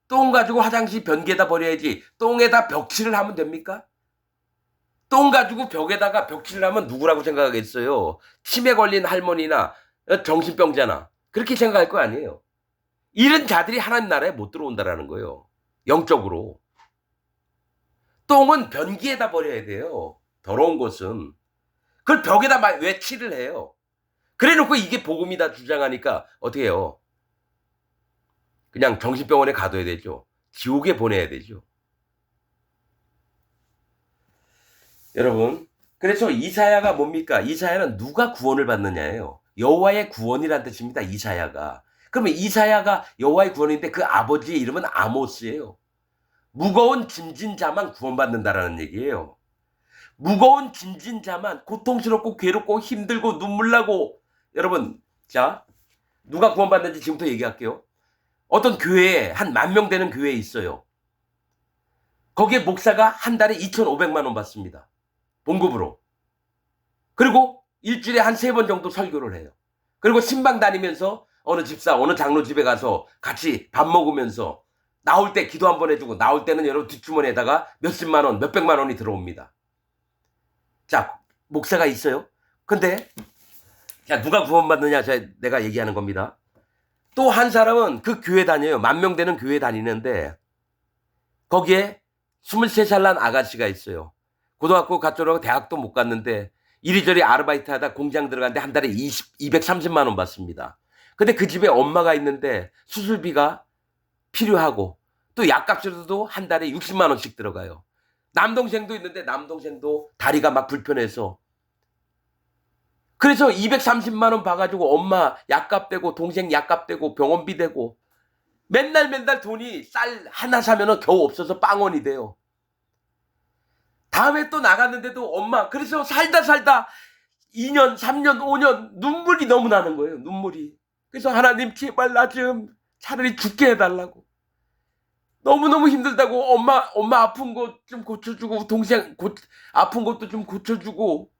똥 가지고 화장실 변기에다 버려야지 똥에다 벽칠을 하면 됩니까? 똥 가지고 벽에다가 벽칠을 하면 누구라고 생각하겠어요? 치매 걸린 할머니나 정신병자나 그렇게 생각할 거 아니에요. 이런 자들이 하나님 나라에 못 들어온다라는 거예요. 영적으로. 똥은 변기에다 버려야 돼요. 더러운 것은. 그걸 벽에다 왜 칠을 해요? 그래 놓고 이게 복음이다 주장하니까 어떻게 해요? 그냥 정신병원에 가둬야 되죠. 지옥에 보내야 되죠. 여러분, 그래서 이사야가 뭡니까? 이사야는 누가 구원을 받느냐예요. 여호와의 구원이란 뜻입니다. 이사야가. 그러면 이사야가 여호와의 구원인데 그 아버지의 이름은 아모스예요. 무거운 짐진 자만 구원받는다라는 얘기예요. 무거운 짐진 자만, 고통스럽고 괴롭고 힘들고 눈물 나고. 여러분, 자, 누가 구원받는지 지금부터 얘기할게요. 어떤 교회에 한 10,000명 되는 교회에 있어요. 거기에 목사가 한 달에 2,500만 원 받습니다. 봉급으로. 그리고 일주일에 한 3번 정도 설교를 해요. 그리고 신방 다니면서 어느 집사, 어느 장로 집에 가서 같이 밥 먹으면서 나올 때 기도 한번 해주고 나올 때는 여러분 뒷주머니에다가 몇십만 원, 몇백만 원이 들어옵니다. 자, 목사가 있어요. 근데 자, 누가 구원받느냐 내가 얘기하는 겁니다. 또 한 사람은 그 교회 다녀요. 10,000명 되는 교회 다니는데 거기에 23살 난 아가씨가 있어요. 고등학교 갔더라고 대학도 못 갔는데 이리저리 아르바이트 하다 공장 들어갔는데 한 달에 230만 원 받습니다. 근데 그 집에 엄마가 있는데 수술비가 필요하고 또 약값으로도 한 달에 60만 원씩 들어가요. 남동생도 있는데 남동생도 다리가 막 불편해서 그래서 230만 원 봐가지고 엄마 약값 대고 동생 약값 대고 병원비 대고 맨날 돈이 쌀 하나 사면은 겨우 없어서 빵원이 돼요. 다음에 또 나갔는데도 엄마 그래서 살다 2년 3년 5년 눈물이 너무 나는 거예요. 눈물이. 그래서 하나님 제발 나 좀 차라리 죽게 해달라고. 너무너무 힘들다고 엄마 아픈 것 좀 고쳐주고 동생 아픈 것도 좀 고쳐주고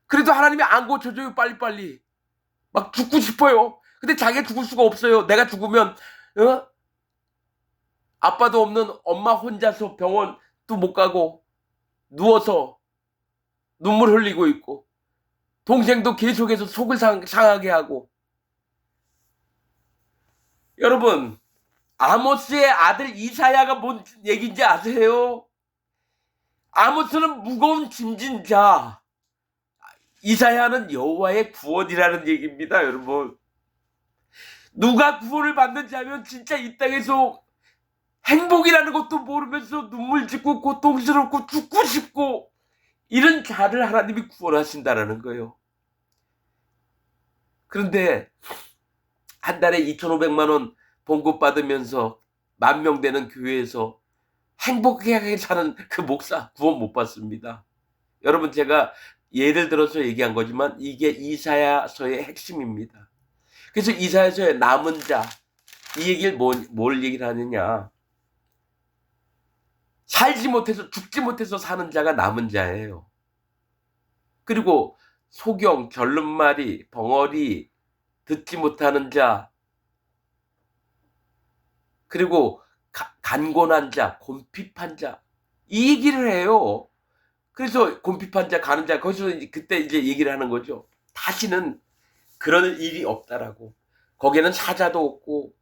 그래도 하나님이 안 고쳐줘요. 빨리빨리. 막 죽고 싶어요. 근데 자기가 죽을 수가 없어요. 내가 죽으면 아빠도 없는 엄마 혼자서 병원도 못 가고 누워서 눈물 흘리고 있고 동생도 계속해서 속을 상하게 하고. 여러분, 아모스의 아들 이사야가 뭔 얘기인지 아세요? 아모스는 무거운 짐진 자, 이사야는 여호와의 구원이라는 얘기입니다. 여러분, 누가 구원을 받는지 하면 진짜 이 땅에서 행복이라는 것도 모르면서 눈물 짓고 고통스럽고 죽고 싶고 이런 자를 하나님이 구원하신다라는 거예요. 그런데 한 달에 2,500만 원 봉급받으면서 10,000명 되는 교회에서 행복하게 사는 그 목사 구원 못 받습니다. 여러분, 제가 예를 들어서 얘기한 거지만 이게 이사야서의 핵심입니다. 그래서 이사야서의 남은 자, 이 얘기를 뭘 얘기를 하느냐, 살지 못해서 죽지 못해서 사는 자가 남은 자예요. 그리고 소경, 절름말이, 벙어리, 듣지 못하는 자, 그리고 간곤한 자, 곤핍한 자, 이 얘기를 해요. 그래서 곤핍한 자, 가는 자, 거기서 그때 이제 얘기를 하는 거죠. 다시는 그런 일이 없다라고. 거기에는 사자도 없고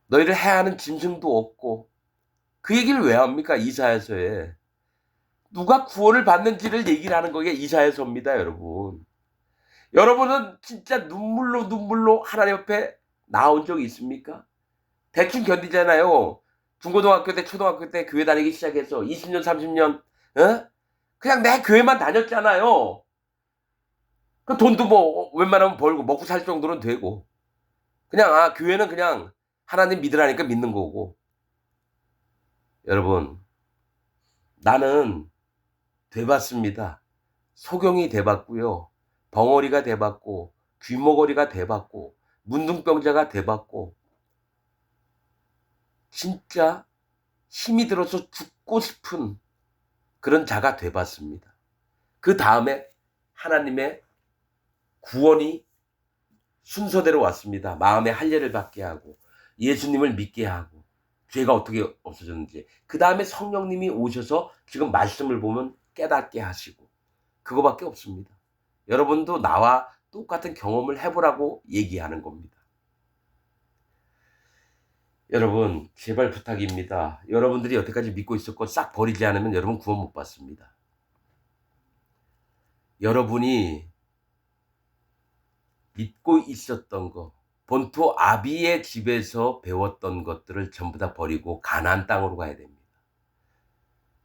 너희를 해하는 짐승도 없고. 그 얘기를 왜 합니까? 이사야서에 누가 구원을 받는지를 얘기를 하는 거게 이사야서입니다. 여러분, 여러분은 진짜 눈물로 하나님 앞에 나온 적이 있습니까? 대충 견디잖아요. 중고등학교 때, 초등학교 때 교회 다니기 시작해서 20년, 30년, 그냥 내 교회만 다녔잖아요. 그 돈도 뭐 웬만하면 벌고 먹고 살 정도는 되고, 그냥 교회는 그냥 하나님 믿으라니까 믿는 거고. 여러분, 나는 돼봤습니다. 소경이 돼봤고요, 벙어리가 돼봤고, 귀머거리가 돼봤고, 문둥병자가 돼봤고, 진짜 힘이 들어서 죽고 싶은 그런 자가 돼봤습니다. 그 다음에 하나님의 구원이 순서대로 왔습니다. 마음의 할례를 받게 하고 예수님을 믿게 하고 죄가 어떻게 없어졌는지, 그 다음에 성령님이 오셔서 지금 말씀을 보면 깨닫게 하시고, 그거밖에 없습니다. 여러분도 나와 똑같은 경험을 해보라고 얘기하는 겁니다. 여러분, 제발 부탁입니다. 여러분들이 여태까지 믿고 있었고 싹 버리지 않으면 여러분 구원 못 받습니다. 여러분이 믿고 있었던 거, 본토 아비의 집에서 배웠던 것들을 전부 다 버리고 가나안 땅으로 가야 됩니다.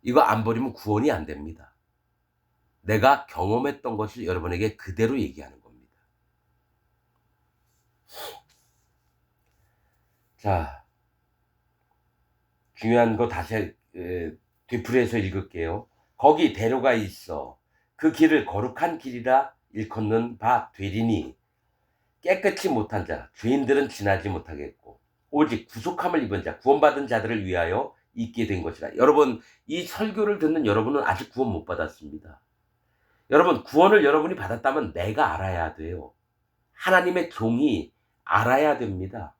이거 안 버리면 구원이 안 됩니다. 내가 경험했던 것을 여러분에게 그대로 얘기하는 겁니다. 자, 중요한 거 다시 되풀이해서 읽을게요. 거기 대로가 있어 그 길을 거룩한 길이라 일컫는 바 되리니 깨끗이 못한 자, 죄인들은 지나지 못하겠고 오직 구속함을 입은 자, 구원받은 자들을 위하여 있게 된 것이라. 여러분, 이 설교를 듣는 여러분은 아직 구원 못 받았습니다. 여러분, 구원을 여러분이 받았다면 내가 알아야 돼요. 하나님의 종이 알아야 됩니다.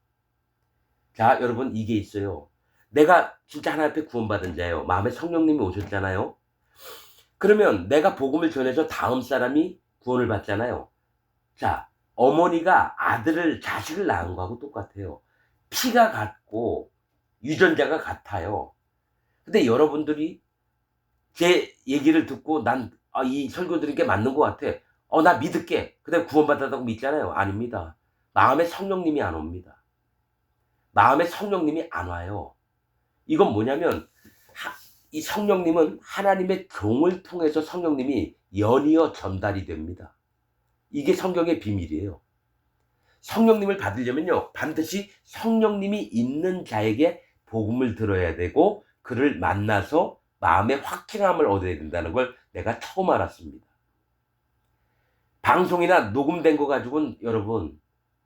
자, 여러분, 이게 있어요. 내가 진짜 하나님 앞에 구원받은 자예요. 마음에 성령님이 오셨잖아요. 그러면 내가 복음을 전해서 다음 사람이 구원을 받잖아요. 자, 어머니가 자식을 낳은 거하고 똑같아요. 피가 같고 유전자가 같아요. 근데 여러분들이 제 얘기를 듣고 이 설교 들은 게 맞는 것 같아, 나 믿을게, 그다음에 구원받았다고 믿잖아요. 아닙니다. 마음에 성령님이 안 옵니다. 마음에 성령님이 안 와요. 이건 뭐냐면 이 성령님은 하나님의 종을 통해서 성령님이 연이어 전달이 됩니다. 이게 성경의 비밀이에요. 성령님을 받으려면요, 반드시 성령님이 있는 자에게 복음을 들어야 되고 그를 만나서 마음의 확증함을 얻어야 된다는 걸 내가 처음 알았습니다. 방송이나 녹음된 거 가지고는 여러분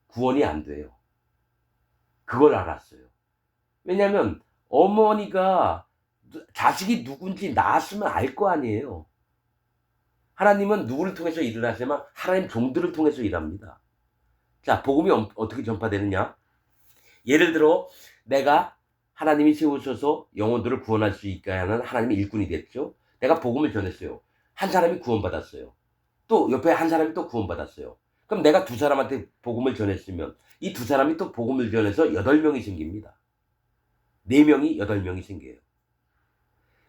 구원이 안 돼요. 그걸 알았어요. 왜냐하면 어머니가 자식이 누군지 낳았으면 알 거 아니에요. 하나님은 누구를 통해서 일을 하시냐면 하나님 종들을 통해서 일합니다. 자, 복음이 어떻게 전파되느냐? 예를 들어 내가 하나님이 세우셔서 영혼들을 구원할 수 있게 하는 하나님의 일꾼이 됐죠. 내가 복음을 전했어요. 한 사람이 구원받았어요. 또 옆에 한 사람이 또 구원받았어요. 그럼 내가 두 사람한테 복음을 전했으면 이 두 사람이 또 복음을 전해서 8명이 생깁니다. 4명이 8명이 생겨요.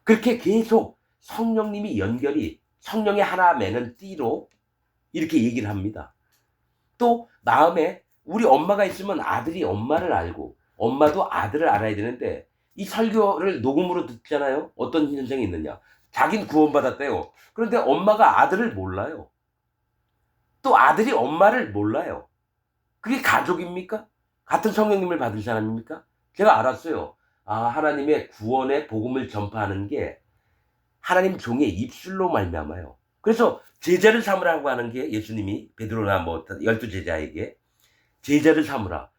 그렇게 계속 성령님이 연결이 성령의 하나 매는 띠로 이렇게 얘기를 합니다. 또 마음에 우리 엄마가 있으면 아들이 엄마를 알고 엄마도 아들을 알아야 되는데 이 설교를 녹음으로 듣잖아요. 어떤 현상이 있느냐. 자긴 구원받았대요. 그런데 엄마가 아들을 몰라요. 또 아들이 엄마를 몰라요. 그게 가족입니까? 같은 성령님을 받은 사람입니까? 제가 알았어요. 아, 하나님의 구원의 복음을 전파하는 게 하나님 종의 입술로 말미암아요. 그래서 제자를 삼으라고 하는 게 예수님이 베드로나 뭐 12제자에게 제자를 삼으라.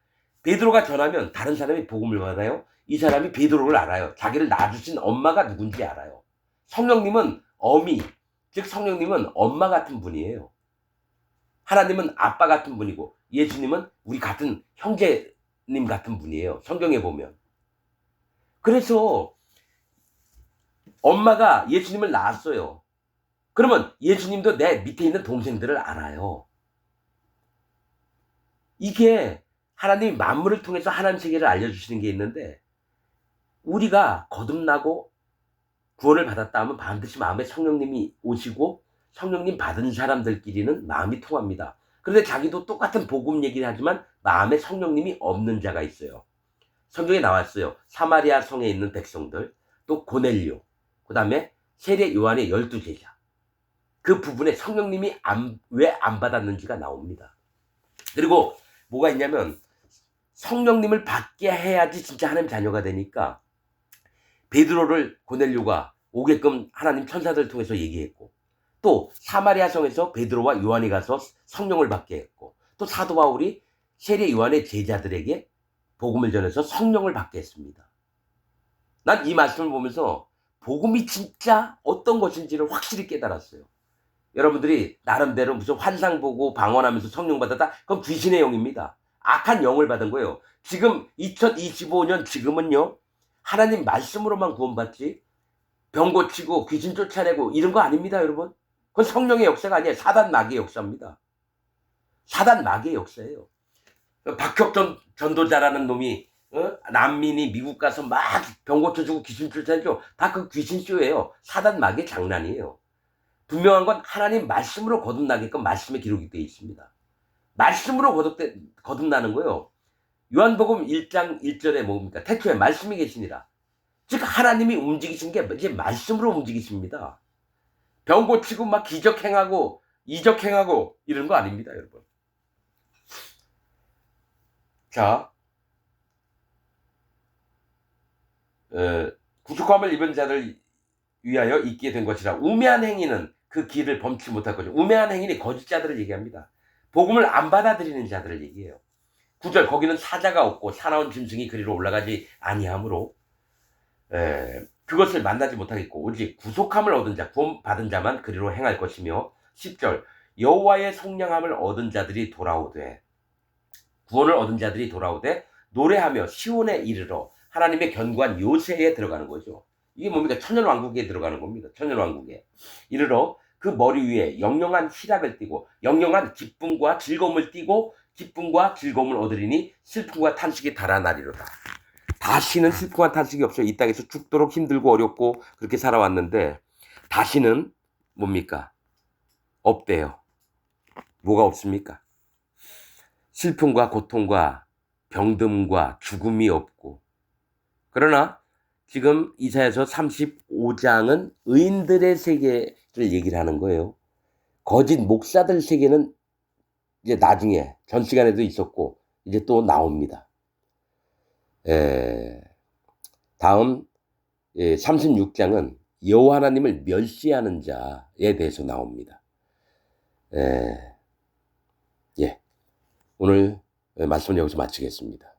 베드로가 전하면 다른 사람이 복음을 받아요. 이 사람이 베드로를 알아요. 자기를 낳아주신 엄마가 누군지 알아요. 성령님은 어미, 즉 성령님은 엄마 같은 분이에요. 하나님은 아빠 같은 분이고 예수님은 우리 같은 형제님 같은 분이에요. 성경에 보면. 그래서 엄마가 예수님을 낳았어요. 그러면 예수님도 내 밑에 있는 동생들을 알아요. 이게 하나님이 만물을 통해서 하나님 세계를 알려주시는 게 있는데 우리가 거듭나고 구원을 받았다 하면 반드시 마음에 성령님이 오시고 성령님 받은 사람들끼리는 마음이 통합니다. 그런데 자기도 똑같은 복음 얘기를 하지만 마음에 성령님이 없는 자가 있어요. 성경에 나왔어요. 사마리아 성에 있는 백성들, 또 고넬료, 그 다음에 세례 요한의 12제자. 그 부분에 성령님이 왜 안 받았는지가 나옵니다. 그리고 뭐가 있냐면 성령님을 받게 해야지 진짜 하나님 자녀가 되니까 베드로를 고넬료가 오게끔 하나님 천사들 통해서 얘기했고 또 사마리아 성에서 베드로와 요한이 가서 성령을 받게 했고 또 사도 바울이 세례 요한의 제자들에게 복음을 전해서 성령을 받게 했습니다. 난 이 말씀을 보면서 복음이 진짜 어떤 것인지를 확실히 깨달았어요. 여러분들이 나름대로 무슨 환상 보고 방언하면서 성령 받았다? 그건 귀신의 영입니다. 악한 영을 받은 거예요. 지금 2025년 지금은요. 하나님 말씀으로만 구원받지 병 고치고 귀신 쫓아내고 이런 거 아닙니다, 여러분. 그건 성령의 역사가 아니에요. 사단 마귀의 역사입니다. 사단 마귀의 역사예요. 박혁전 전도자라는 놈이 난민이 미국 가서 막 병 고쳐주고 귀신 쫓아내죠. 다 그 귀신쇼예요. 사단 마귀의 장난이에요. 분명한 건 하나님 말씀으로 거듭나게끔 말씀에 기록이 되어 있습니다. 말씀으로 거듭나는 거예요. 요한복음 1장 1절에 뭡니까? 태초에 말씀이 계시니라. 즉 하나님이 움직이신 게 이제 말씀으로 움직이십니다. 병 고치고 막 기적 행하고 이적 행하고 이런 거 아닙니다, 여러분. 자, 구속함을 입은 자를 위하여 있게 된 것이라. 우매한 행위는 그 길을 범치 못할 것이고 우매한 행위는 거짓자들을 얘기합니다. 복음을 안 받아들이는 자들을 얘기해요. 9절 거기는 사자가 없고 사나운 짐승이 그리로 올라가지 아니하므로 그것을 만나지 못하겠고 오직 구속함을 얻은 자 구원받은 자만 그리로 행할 것이며 10절 여호와의 속량함을 얻은 자들이 돌아오되 구원을 얻은 자들이 돌아오되 노래하며 시온에 이르러 하나님의 견고한 요새에 들어가는 거죠. 이게 뭡니까? 천년왕국에 들어가는 겁니다. 천년왕국에 이르러 그 머리 위에 영영한 희락을 띠고 영영한 기쁨과 즐거움을 띠고 기쁨과 즐거움을 얻으리니 슬픔과 탄식이 달아나리로다. 다시는 슬픔과 탄식이 없어요. 이 땅에서 죽도록 힘들고 어렵고 그렇게 살아왔는데 다시는 뭡니까? 없대요. 뭐가 없습니까? 슬픔과 고통과 병듦과 죽음이 없고 그러나 지금 이사야서 35장은 의인들의 세계를 얘기를 하는 거예요. 거짓 목사들 세계는 이제 나중에 전 시간에도 있었고 이제 또 나옵니다. 다음 36장은 여호와 하나님을 멸시하는 자에 대해서 나옵니다. 예, 오늘 말씀을 여기서 마치겠습니다.